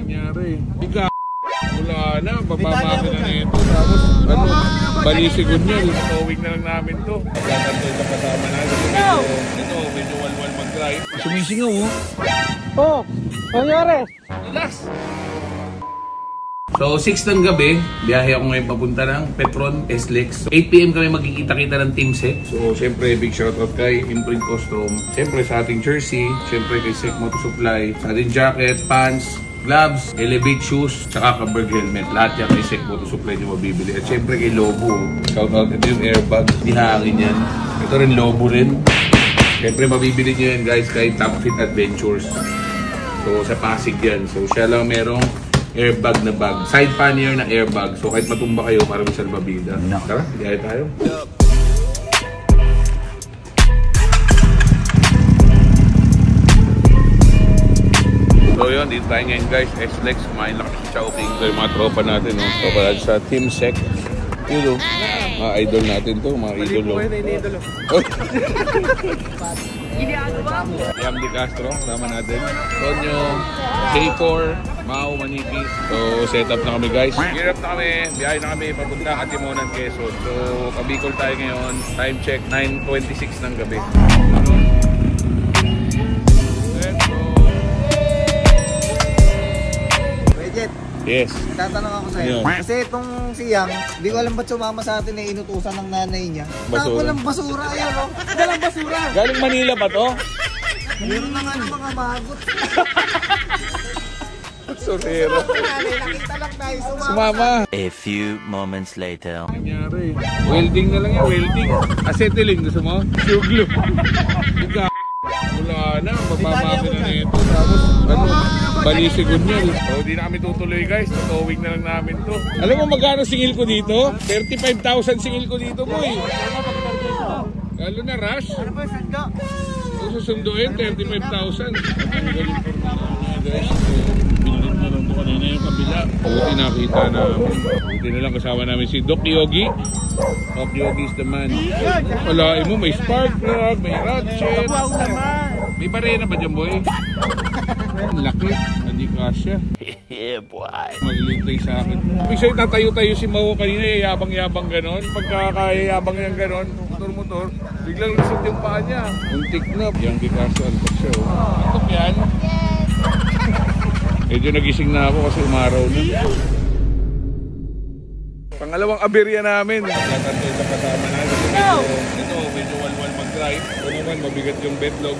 nangyari? Ika, wala na, babamakin na ito. Tapos, ano, balisigon niya. Towing na lang namin to. Gagantay sa kasama natin. Ito, medyo walwal mag-drive. Sumisingaw, oh. Oh, nangyari? Relax! So, 6 ng gabi, biyahe ako ngayon papunta ng Petron, SLEX. So, 8 PM kami magkikita-kita ng Team Sec. So, syempre, big shoutout kay Imprint Custom. Syempre, sa ating jersey. Syempre, kay Sec Moto Supply. Sa ating jacket, pants, gloves, Elevate shoes, tsaka Kaberg helmet. Lahat yan kay Sec Moto Supply nyo mabibili. At syempre, kay Lobo. Shoutout, ito yung airbag. Di hangin yan. Ito rin, Lobo rin. Syempre, mabibili nyo yan, guys, kay Top Fit Adventures. So, sa Pasig yan. So, siya lang merong airbag na bag. Side pannier na airbag. So kahit matumba kayo, parang salbabida. No. Tara, biyahe tayo. So yun, dito tayo ngayon guys. SLEX, kumain lang sa Chowking. So yung mga tropa natin. No? So pala sa Team Sec. Yun o. Mga idol natin to. Mga idol. Yam Di Castro, sama natin. Tonyo, K4, Mau, Maniki. So, set up na kami guys. Gear up na kami. Biyahe na kami. Papunta Katimonan, Quezon. So, Kabicol tayo ngayon. Time check, 9:26 ng gabi. Let's go! Bridget, yes. tatanong ako sa'yo. Kasi itong siyang, hindi ko alam ba't sumama sa atin na inutusan ng nanay niya. Tapo ng basura. Ayan o. Dalang basura. Galing Manila ba to? Meron na nga ng mga magot. Sorero. Nakita lang tayo Sumama. A few moments later. Nangyari. Welding na lang yan, welding. Acetylene, gusto mo? Suglo. Ika, wala na, babamakin na ito. Tapos, ano, balisigon niya. So, di na kami tutuloy guys. Towing na lang namin to. Alam mo magkano singil ko dito? 35,000 singil ko dito, boy. Lalo na rush. Ano ba yung sanda? Kung susunduin, 35,000. Guys, binalik na lang ito kanina yung kabila. Buti nakita namin. Buti na lang kasama namin si Doc Yogi. Doc Yogi is the man. Walain mo, may spark plug, may ratchet. May barena ba dyan, boy? Ang laki. Hindi kasya. Yeah, boy. Maglintay sa akin. Ibig sa'yo, tatayo-tayo si Mau kanina, yabang-yabang ganon. Pagkakayabang niyang ganon, motor-motor, biglang lisot yung paa niya. Untik na. Yang Picasso, antok siya. Antok yan. Medyo nagising na ako kasi umaraw na. Pangalawang aberya namin. Nagkakantay sa kasama natin. Ito, medyo walwal mag-drive. Ito naman, mabigat yung betlog.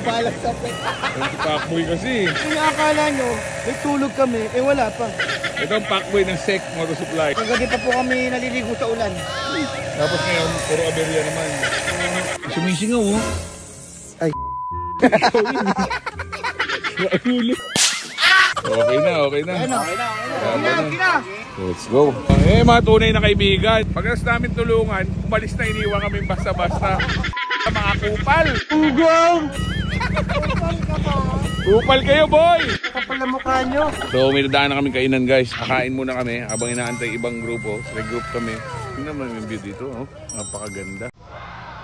Balak sa pet. Ang packboy kasi. Kung akala nyo, nagtulog kami, eh wala pa. Ito ang packboy ng Sec Moto Supply. Kagabi pa po kami naliligo sa ulan. Tapos ngayon, puro aberya naman. Sumisingaw, oh. Ay. Okay na, okay na. Okay na. Let's go. Eh, mga tunay na kaibigan. Pagkas namin tulungan, umalis na, iniwan kami basta-basta. Mga kupal. Ugong! Kupal kayo, boy! Kapal na mukha nyo. So, may dadaan na kami kainan, guys. Kakain muna kami habang inaantay ibang grupo. Nag-group kami. Tingnan mo yung view dito, oh. Napakaganda.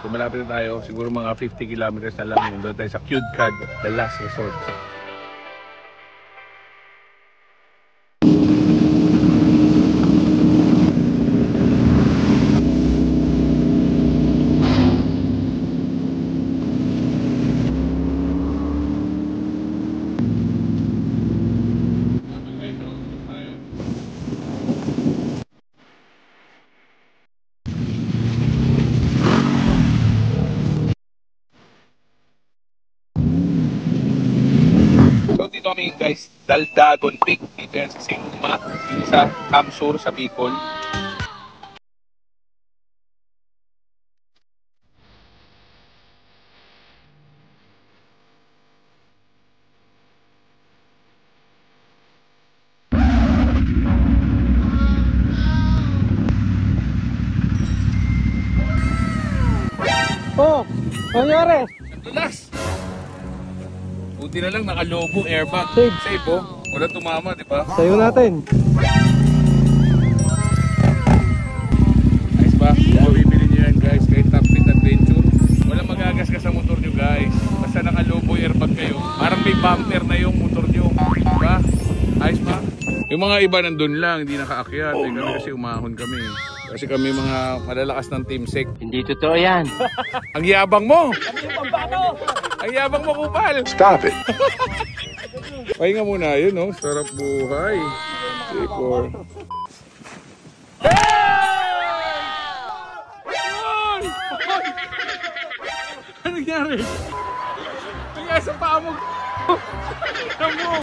So, malapit na tayo. Siguro mga 50 kilometers na lang. Doon tayo sa Cute Cad, the last resort. Dito kami guys, Daldagon Peak, dito yan sa Singma, sa Camsur, sa Bicol. Oh, nangyari? Dulas! Buti na lang naka-Lobo airbag. Safe. Safe, oh. Wala tumama, di ba? Sayo natin. Nice ba? Mabibili nyo yan guys, kahit Top Fit Adventure. Walang magagasgas sa motor nyo guys. Basta naka-Lobo airbag kayo. Parang may bumper na yung motor nyo. Diba? Ayos ba? Yung mga iba nandun lang, hindi nakaakyat. Eh, kami kasi umahon kami. Kasi kami mga malalakas ng Team Sek. Hindi totoo yan. Ang yabang mo! Ang yabang mo, kupal! Stop it. Pahinga muna, yun no? Sarap buhay. Sikor. Ano nangyari? Nangyari sa paa mo. Ano mo?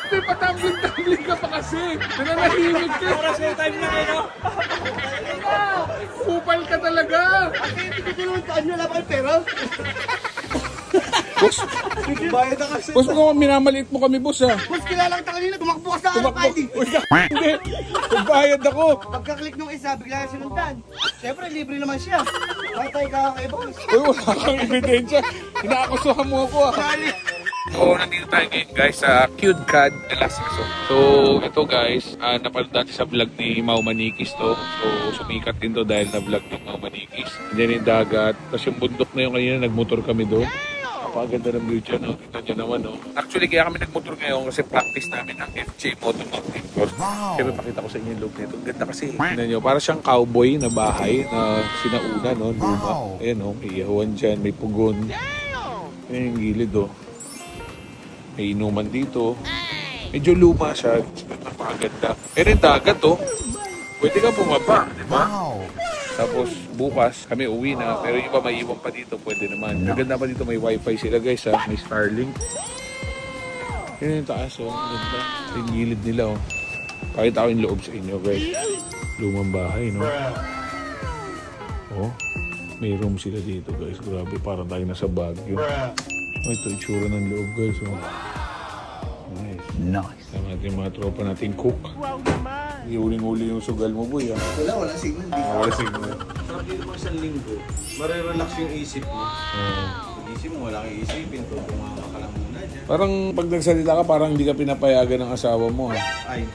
Hindi, patambling-tambling ka pa kasi. Nananahimik ka. Oras na time na kayo. Kupal ka talaga. Hindi ko tinuntaan nyo lang ang pera. Boss, Bayad na kasi. boss mo, minamaliit mo kami, boss ha. Boss, kilala kita kanina. Tumakbo ka sa akin. Tumakbo. Uy, hindi. Magbayad ako. Pagka-click nung isa, bigla ka sinundan. Siyempre, libre naman siya. Patay ka kay boss. Uy, wala kang ebidensya. Inaakusuhan mo ako ah. So, nandito tayo ngayon guys sa Cute Cad de Las Casas. So, ito guys, napanood natin sa vlog ni Mau Manikis to. So, sumikat din to dahil na vlog ni Mau Manikis. Diyan yung dagat. Tapos yung bundok na yung kanina, nagmotor kami doon. Napakaganda ng view dyan, no? Tignan nyo naman, no? Actually, kaya kami nagmotor ngayon kasi practice namin ang FJ Moto Mountain Course. Siyempre, pakita ko sa inyo yung look nito. Ganda kasi. Tignan nyo, para siyang cowboy na bahay na sinauna, no? Luma. Ayan, no? May ihawan dyan, may pugon. Ayan yung gilid, oh. May inuman dito. Medyo luma siya. Napakaganda. Pero yung dagat, oh. Pwede ka bumaba, di ba? Tapos bukas kami uwi na. Pero yung iba may iwan pa dito. Pwede naman. Maganda pa dito. May wifi sila guys ha. May Starlink. Yun yung taas oh. Ganda. Yung gilid nila oh. Pakita ko yung loob sa inyo guys. Lumang bahay no. Oh. May room sila dito guys. Grabe parang tayo nasa Baguio. Oh, ito itsura ng loob guys oh. Nice. Tama natin yung mga tropa natin cook. Wow naman. Iuling-uli yung sugal mo boy ah. Wala signal. Wala signal. Sarap dito mo isang linggo, marirelax yung isip mo. Yung isip mo, wala kang isipin, tumama ka lang muna dyan. Parang pag nagsalita ka, parang hindi ka pinapayagan ng asawa mo ha. Ay.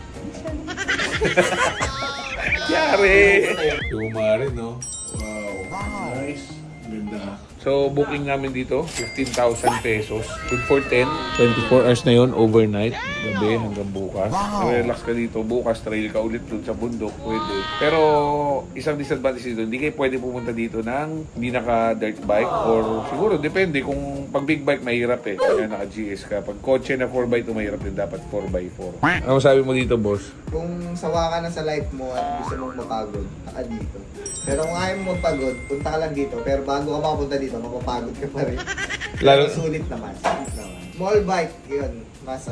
Yari! Luma rin no? Wow. Nice. Ganda. So, booking namin dito, 15,000 pesos. Good for 10. 24 hours na yun, overnight. Gabi hanggang bukas. Relax ka dito. Bukas, trail ka ulit dun sa bundok. Pwede. Pero, isang disadvantage dito, hindi kayo pwede pumunta dito ng hindi naka-dirt bike. Or siguro, depende. Kung pag big bike, mahirap eh. Kaya naka-GS ka. Pag kotse na 4x2, mahirap din. Dapat 4x4. Ano sabi mo dito, boss? Kung sawa ka na sa life mo at gusto mong mapagod, naka dito. Pero kung ayaw mo magpagod, punta ka lang dito. Pero bago ka makapunta dito, mapapagod ka pa rin. Lalo, Sulit naman. Small bike, yun. Mas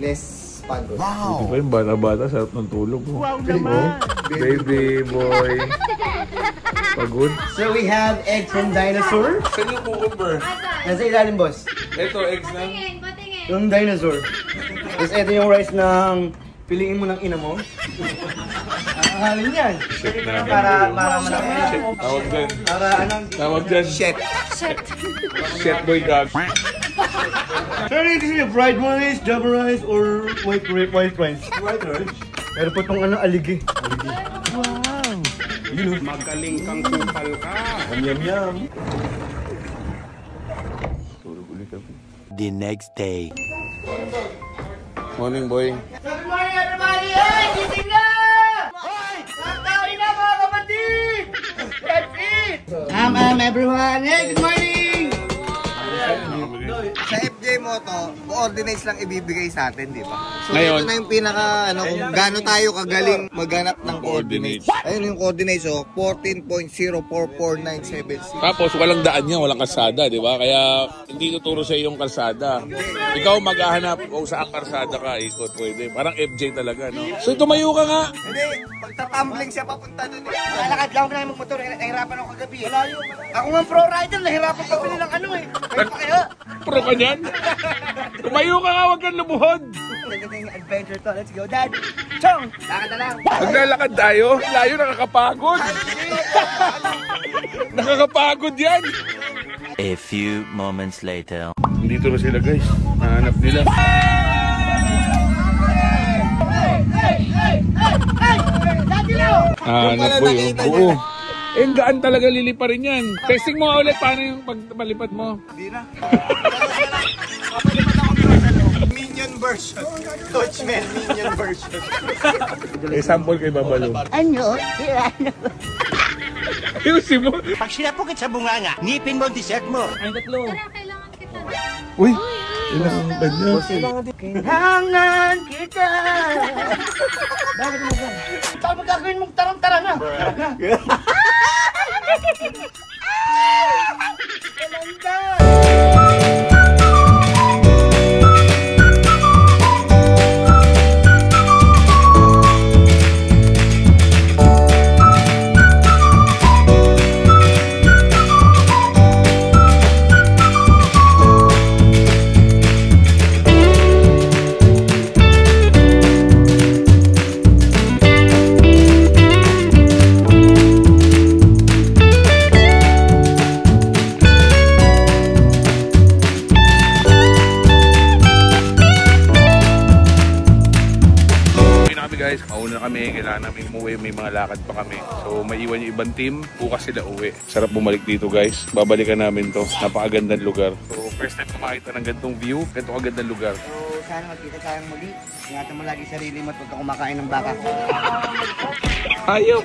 less pagod. Hindi pa yung bata-bata, sarap ng tulog mo. Wow naman! Baby boy. Pagod. So we have eggs from dinosaur. Saan yung cucumber? Nasa ilalim, boss. Ito, eggs na. Yung dinosaur. Tapos ito yung rice ng piliin mo ng ina mo. Ahalin yan. Shit na. Para malaki. Tawag dyan. Para anong... Tawag dyan. Shit. Shit boy gag. Sir, this is fried rice, java rice, or white rice? White rice. Pero po itong aligi. Wow. Magaling kang kupal ka. Yum. Tulog ulit kami. The next day. Morning boy. Good morning everybody! Hey! Gising na! Hoy! Nakakain na mga kapatid! That's it! Everyone! Hey! Good morning! Sa FJ Moto, coordinates lang ibibigay sa atin, di ba? So Ngayon, ito na yung pinaka, kung gaano tayo kagaling maghanap ng coordinates. Ayun yung coordinates, 14.044976. tapos walang daan niya, walang kalsada, di ba? Kaya hindi tuturo sa iyong kalsada. Ikaw maghahanap kung saan kalsada ka, ikot, pwede. Parang FJ talaga, no? So tumayo ka nga. Hindi, pagtatumbling siya papunta doon. Lalakad lang ako na yung magmotor, nahirapan ako kagabi. Ako nga pro rider, nahirapan pabili ng ano eh. Kaya, Pro ka niyan? Tumayo ka nga, huwag kang lumuhod. nagiging adventure to. Let's go, Dad. Chong! Lakad na lang. Maglalakad tayo. Layo, nakakapagod. Nakakapagod yan. A few moments later. Dito na sila guys. Nahanap nila. Hanap po yun. Oo. Eh, gaan talaga liliparin yan. Testing mo nga ulit paano yung pagpalipad mo. Hindi na. Minion Minion version. Coach Mel Minion version. Sample kay Babalo. Ano? Sira na ba? Ayusin mo. Pag sinapukit sa bunganga, ngipin mo ang dessert mo. Tara, kailangan kita. Uy, ilang kanya. Kailangan kita. Bakit mo ba? Saan magagawin mong tarang-tarang na? Guys, mauna kami, kailangan namin umuwi, may mga lakad pa kami. So maiwan yung ibang team, bukas sila uwi. Sarap bumalik dito guys, babalikan namin to. Napakagandang lugar. So first time ko makita ng ganitong view, ganitong kagandang lugar. So, sana magkita tayong muli. Ingatan mo lagi sarili mo at huwag ka kumakain ng baka. Ayop!